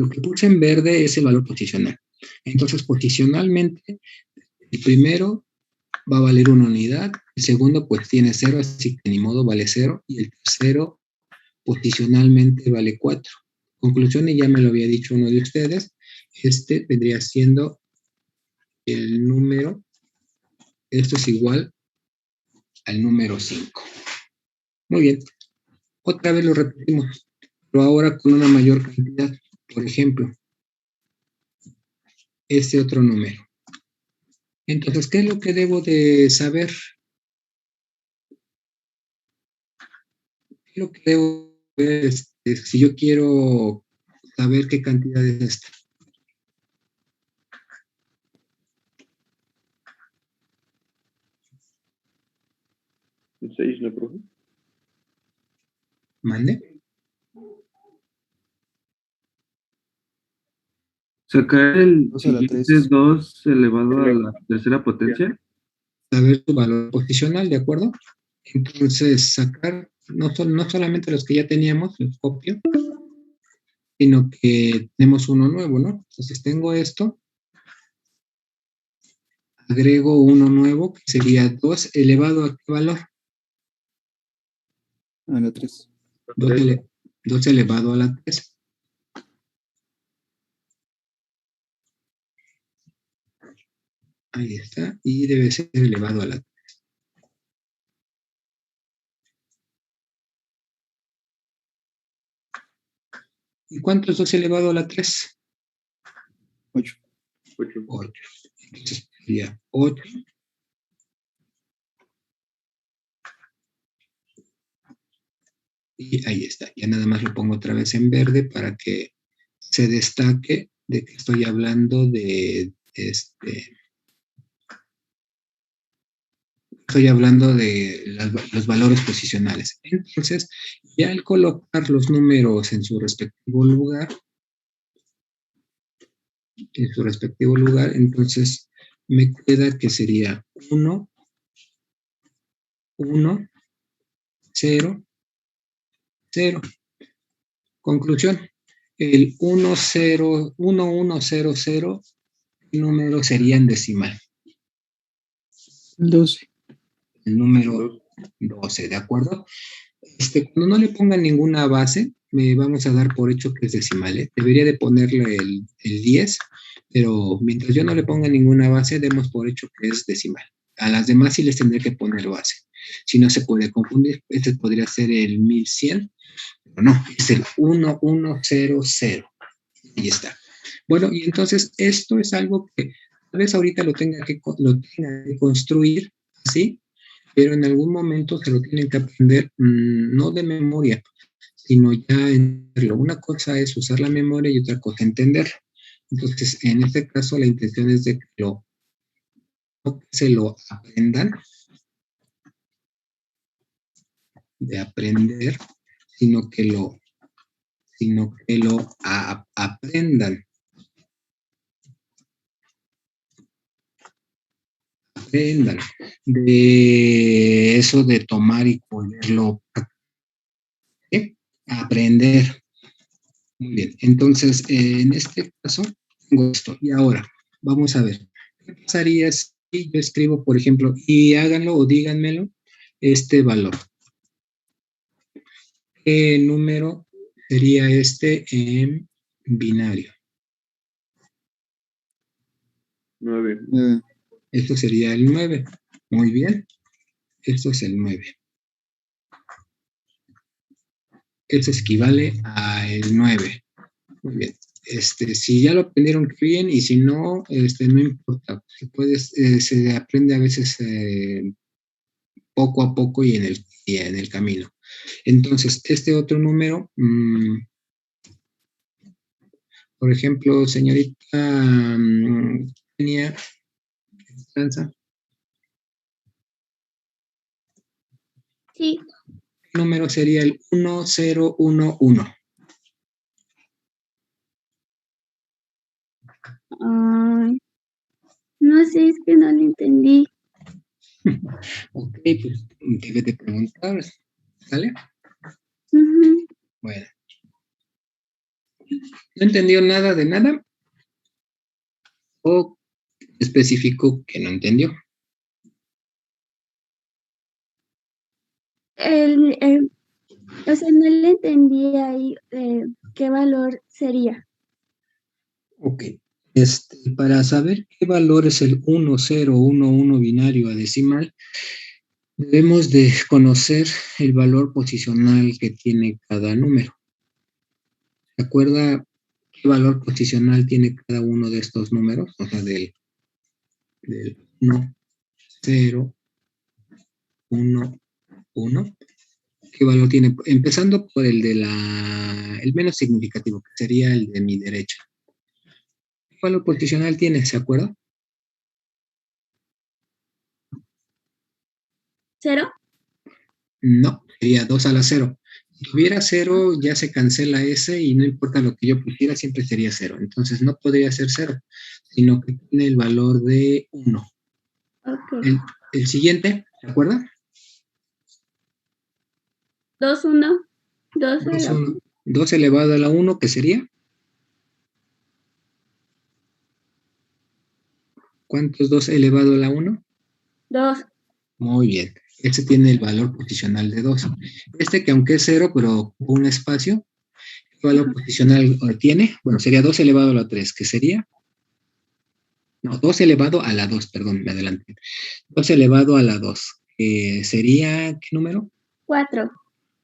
que puse en verde es el valor posicional. Entonces, posicionalmente, el primero va a valer 1 unidad, el segundo pues tiene 0, así que ni modo vale 0, y el tercero posicionalmente vale 4. Conclusión, y ya me lo había dicho uno de ustedes, vendría siendo el número, esto es igual al número 5. Muy bien, otra vez lo repetimos, pero ahora con una mayor cantidad. Por ejemplo, este otro número. Entonces, ¿qué es lo que debo de saber? ¿Qué es lo que debo ver si yo quiero saber qué cantidad es esta? ¿El 6, no, profe? ¿Mande? Sacar el 2 a la 3. siguiente 2 elevado a la tercera potencia. Saber su valor posicional, ¿de acuerdo? Entonces, sacar no solamente los que ya teníamos, los copio, sino que tenemos uno nuevo, ¿no? Entonces, tengo esto, agrego uno nuevo, que sería 2 elevado a qué valor? A la 3. 2 elevado a la 3. Ahí está, y debe ser elevado a la 3. ¿Y cuánto es 2 elevado a la 3? 8. 8. Entonces sería 8. Y ahí está. Ya nada más lo pongo otra vez en verde para que se destaque de que estoy hablando de estoy hablando de los valores posicionales. Entonces, ya al colocar los números en su respectivo lugar, entonces me queda que sería 1, 1, 0, 0. Conclusión, el 1, 0, 1, 1, 0, 0, ¿qué número sería en decimal? 12. El número 12, ¿de acuerdo? Cuando no le pongan ninguna base, me vamos a dar por hecho que es decimal, ¿eh? Debería de ponerle el 10, pero mientras yo no le ponga ninguna base, demos por hecho que es decimal. A las demás sí les tendré que poner base. Si no se puede confundir, este podría ser el 1100, pero no, es el 1100. Ahí está. Bueno, y entonces esto es algo que tal vez ahorita lo tenga que construir así, pero en algún momento se lo tienen que aprender, no de memoria, sino ya entenderlo. Una cosa es usar la memoria y otra cosa entenderla. Entonces, en este caso, la intención es de que se lo aprendan, de aprender, sino que lo aprendan. Aprendan de eso de tomar y volverlo a aprender. Muy bien, entonces en este caso tengo esto. Y ahora, vamos a ver, ¿qué pasaría si yo escribo, por ejemplo, y háganlo o díganmelo, este valor? ¿Qué número sería este en binario? 9. Esto sería el 9. Muy bien. Esto es el 9. Esto equivale al 9. Muy bien. Si ya lo aprendieron bien y si no, no importa. Se aprende a veces poco a poco y en el camino. Entonces, este otro número, por ejemplo, señorita tenía Esperanza. Sí. ¿Qué número sería el 1011? No sé, es que no lo entendí. Ok, pues debe de preguntar, ¿sale? Bueno. ¿No entendió nada de nada? ¿O especificó que no entendió? O sea, no le entendí ahí qué valor sería. Ok. Para saber qué valor es el 1011 binario a decimal, debemos de conocer el valor posicional que tiene cada número. ¿Se acuerda qué valor posicional tiene cada uno de estos números? O sea, del 1, 0, 1, 1. ¿Qué valor tiene? Empezando por el menos significativo, que sería el de mi derecha. ¿Qué valor posicional tiene? ¿Se acuerda? ¿0? No, sería 2 a la 0. Si tuviera 0, ya se cancela ese y no importa lo que yo pusiera, siempre sería 0. Entonces no podría ser 0, sino que tiene el valor de 1. Okay. El siguiente, ¿se acuerda? 2, 1. 2 elevado a la 1, ¿qué sería? ¿Cuánto es 2 elevado a la 1? 2. Muy bien. Este tiene el valor posicional de 2. Que aunque es 0, pero un espacio, ¿qué valor posicional tiene? Bueno, sería 2 elevado a la 3, ¿qué sería? No, 2 elevado a la 2, perdón, me adelanté. 2 elevado a la 2. ¿Sería qué número? 4.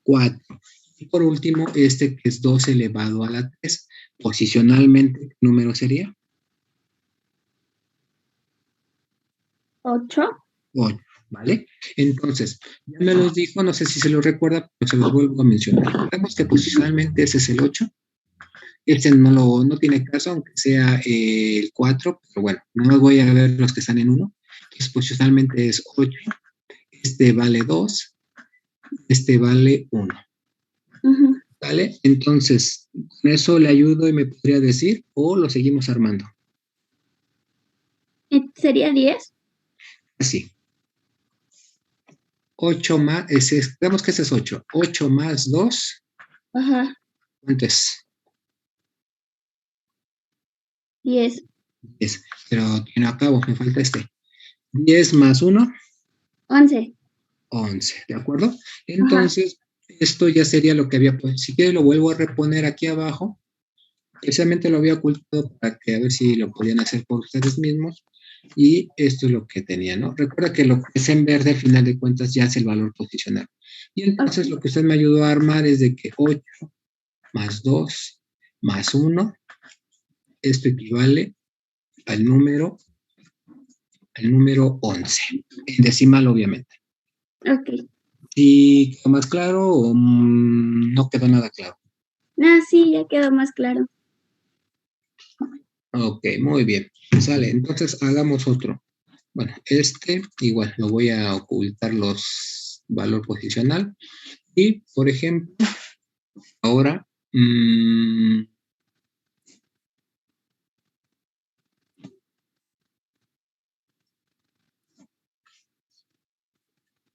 4. Y por último, que es 2 elevado a la 3. Posicionalmente, ¿qué número sería? 8. 8, ¿vale? Entonces, ya me los dijo, no sé si se lo recuerda, pero se los vuelvo a mencionar. Recordemos que posicionalmente ese es el 8. No tiene caso, aunque sea el 4, pero bueno, no voy a ver los que están en 1. Entonces, posicionalmente es 8. Vale 2. Vale 1. ¿Vale? Entonces, con eso le ayudo y me podría decir, o lo seguimos armando. ¿Sería 10? Así. 8 más, digamos que ese es 8. 8 más 2. Ajá. ¿Cuánto es? 10. 10. Pero no acabo, me falta 10 más 1. 11. 11, ¿de acuerdo? Entonces, esto ya sería lo que había puesto. Si quieres, lo vuelvo a reponer aquí abajo. Precisamente lo había ocultado para que a ver si lo podían hacer por ustedes mismos. Y esto es lo que tenía, ¿no? Recuerda que lo que es en verde, al final de cuentas, ya es el valor posicional. Y entonces lo que usted me ayudó a armar es de que 8 más 2 más 1, esto equivale al número 11, en decimal, obviamente. Ok. ¿Sí quedó más claro o no quedó nada claro? Sí, ya quedó más claro. Ok, muy bien. Sale, entonces hagamos otro. Bueno, igual lo voy a ocultar los valor posicional. Y, por ejemplo, ahora,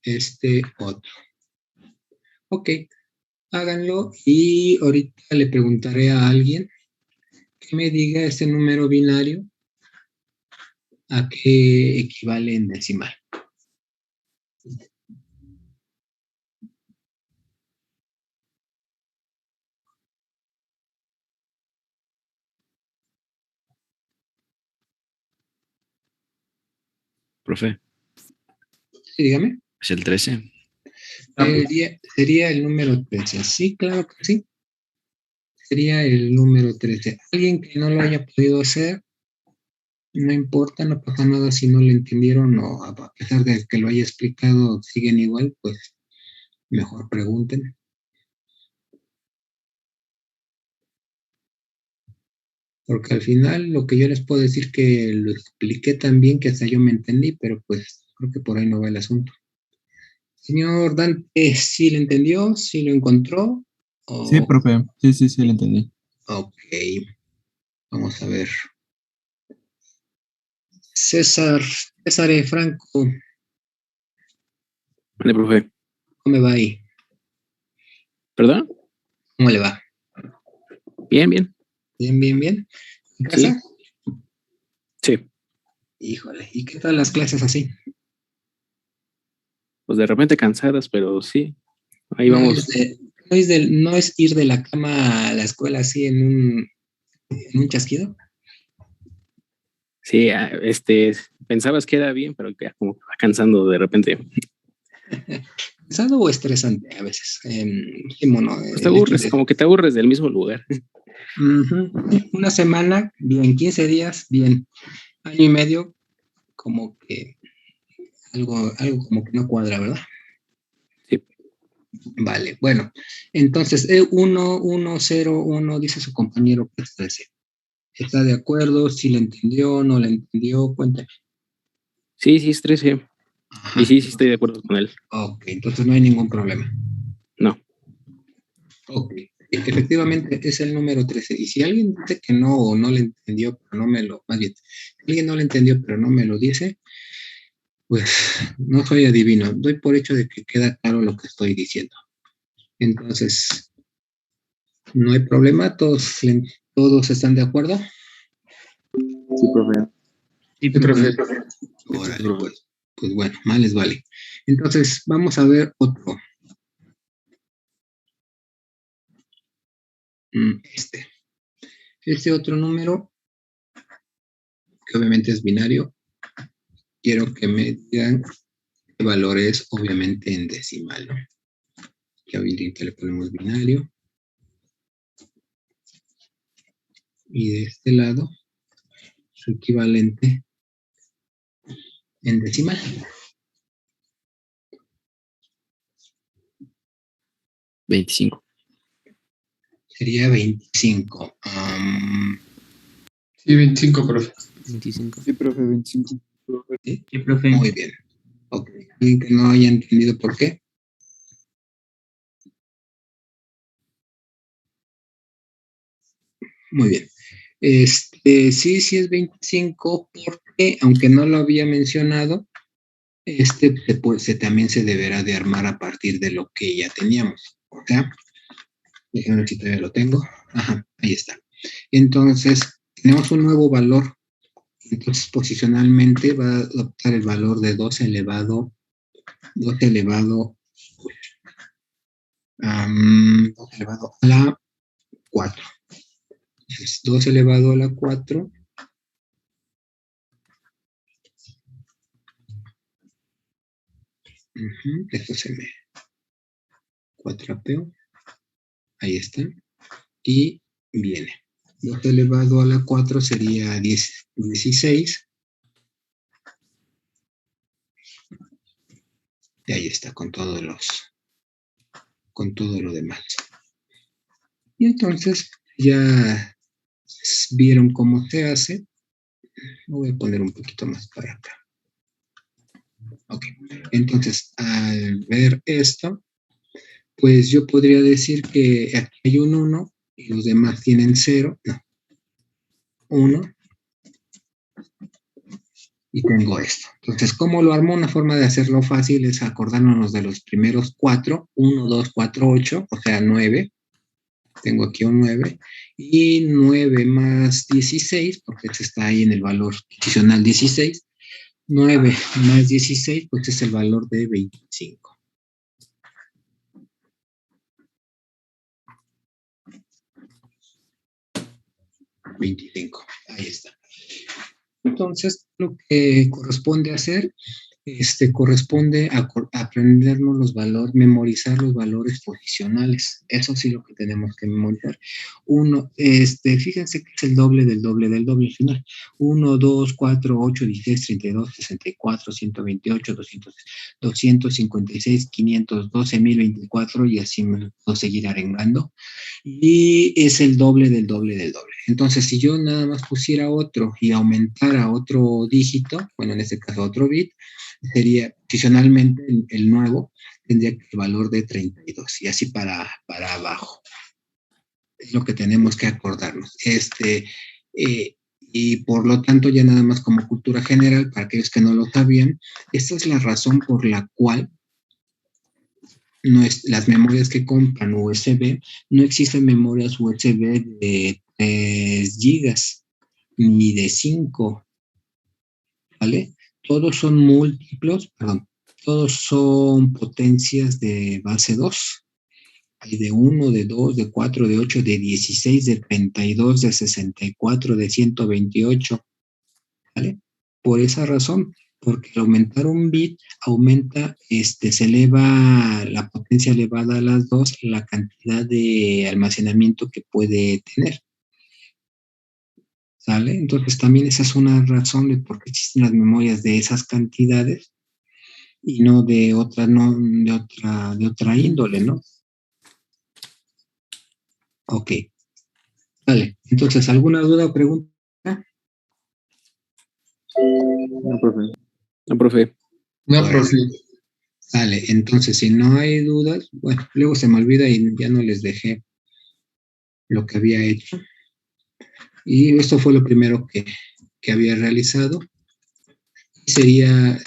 este otro. Ok, háganlo y ahorita le preguntaré a alguien que me diga este número binario a qué equivale en decimal. Profe, Sí, dígame. es el 13. Sería el número 13. Sí, claro que sí. Sería el número 13. Alguien que no lo haya podido hacer, no importa, no pasa nada si no le entendieron o a pesar de que lo haya explicado, siguen igual, pues mejor pregunten. Porque al final lo que yo les puedo decir que lo expliqué tan bien que hasta yo me entendí, pero pues creo que por ahí no va el asunto. Señor Dante, ¿sí le entendió? ¿Sí lo encontró? Sí, profe. Sí, lo entendí. Ok, vamos a ver. César Franco, Vale, profe. ¿cómo me va ahí? ¿Perdón? ¿Cómo le va? Bien, bien. Bien. ¿En casa? Sí. Híjole, ¿y qué tal las clases así? Pues de repente cansadas, pero sí. Ahí No vamos. no es ir de la cama a la escuela así en un chasquido. Sí, pensabas que era bien, pero ya como que va cansando de repente. ¿Cansado o estresante a veces? Sí, mono, Pues te aburres, como que te aburres del mismo lugar. Una semana, bien, 15 días, bien. Año y medio, como que algo como que no cuadra, ¿verdad? Sí. Vale, bueno. Entonces, E1101 dice su compañero que es 13. ¿Está de acuerdo? ¿Si le entendió? ¿No le entendió? Cuéntame. Sí, es 13. Ajá. Y sí estoy de acuerdo con él. Ok, entonces no hay ningún problema. No. Ok, efectivamente es el número 13. Y si alguien dice que no o no le entendió, pero más bien, si alguien no le entendió, pero no me lo dice, pues no soy adivino. Doy por hecho de que queda claro lo que estoy diciendo. Entonces, no hay problema, todos están de acuerdo. Sí, profe. Sí, profe. Órale, pues bueno, más les vale. Entonces, vamos a ver otro. Este otro número, que obviamente es binario, quiero que me digan qué valor es, obviamente en decimal, ¿no? Que ahorita le ponemos binario. Y de este lado, su equivalente en decimal. $25. Sería 25. Sí, 25, profe. 25. Sí, profe, 25. ¿Sí? Sí, profe. Muy bien. Ok. ¿Alguien que no haya entendido por qué? Muy bien. Sí es 25 porque, aunque no lo había mencionado, también se deberá de armar a partir de lo que ya teníamos. O sea, déjenme ver si todavía lo tengo. Ajá, ahí está. Entonces, tenemos un nuevo valor. Entonces, posicionalmente va a adoptar el valor de 2 elevado a la 4. Entonces, 2 elevado a la 4. Esto se me cuatrapeó. Ahí está. Y viene. 2 elevado a la 4 sería 16. Y ahí está, con todo lo demás. Y entonces ya vieron cómo se hace. Lo voy a poner un poquito más para acá. Ok. Entonces, al ver esto, pues yo podría decir que aquí hay un 1 y los demás tienen 0, no, 1, y tengo esto. Entonces, ¿cómo lo armo? Una forma de hacerlo fácil es acordándonos de los primeros 4, 1, 2, 4, 8, o sea, 9. Tengo aquí un 9, y 9 más 16, porque este está ahí en el valor adicional 16, 9 más 16, pues es el valor de 25. Ahí está. Entonces, lo que corresponde hacer, corresponde a aprendernos los valores, memorizar los valores posicionales. Eso sí lo que tenemos que memorizar. Fíjense que es el doble del doble del doble al final. 1, 2, 4, 8, 16, 32, 64, 128, 200, 256, 512, 1024, y así me puedo seguir arengando. Y es el doble del doble del doble. Entonces, si yo nada más pusiera otro y aumentara otro dígito, bueno, en este caso otro bit, sería posicionalmente el nuevo, tendría el valor de 32, y así para abajo. Es lo que tenemos que acordarnos. Y por lo tanto, ya nada más como cultura general, para aquellos que no lo sabían, esta es la razón por la cual las memorias que compran USB, no existen memorias USB de 3 gigas ni de 5, ¿vale? Todos son múltiplos, perdón, todos son potencias de base 2. Hay de 1, de 2, de 4, de 8, de 16, de 32, de 64, de 128, ¿vale? Por esa razón, porque al aumentar un bit, se eleva la potencia elevada a las 2, la cantidad de almacenamiento que puede tener. ¿Sale? Entonces también esa es una razón de por qué existen las memorias de esas cantidades y no de otra índole, ¿no? Ok. Vale. Entonces, ¿alguna duda o pregunta? No, profe. No, profe. No, profe. Vale, entonces si no hay dudas, bueno, luego se me olvida y ya no les dejé lo que había hecho. Y esto fue lo primero que había realizado. Sería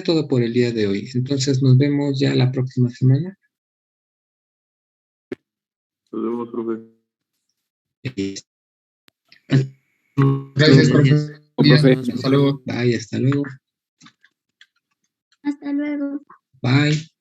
todo por el día de hoy. Entonces nos vemos ya la próxima semana. Nos vemos, profe. Gracias, profe. Profe. Hasta luego. Bye, hasta luego. Hasta luego. Bye.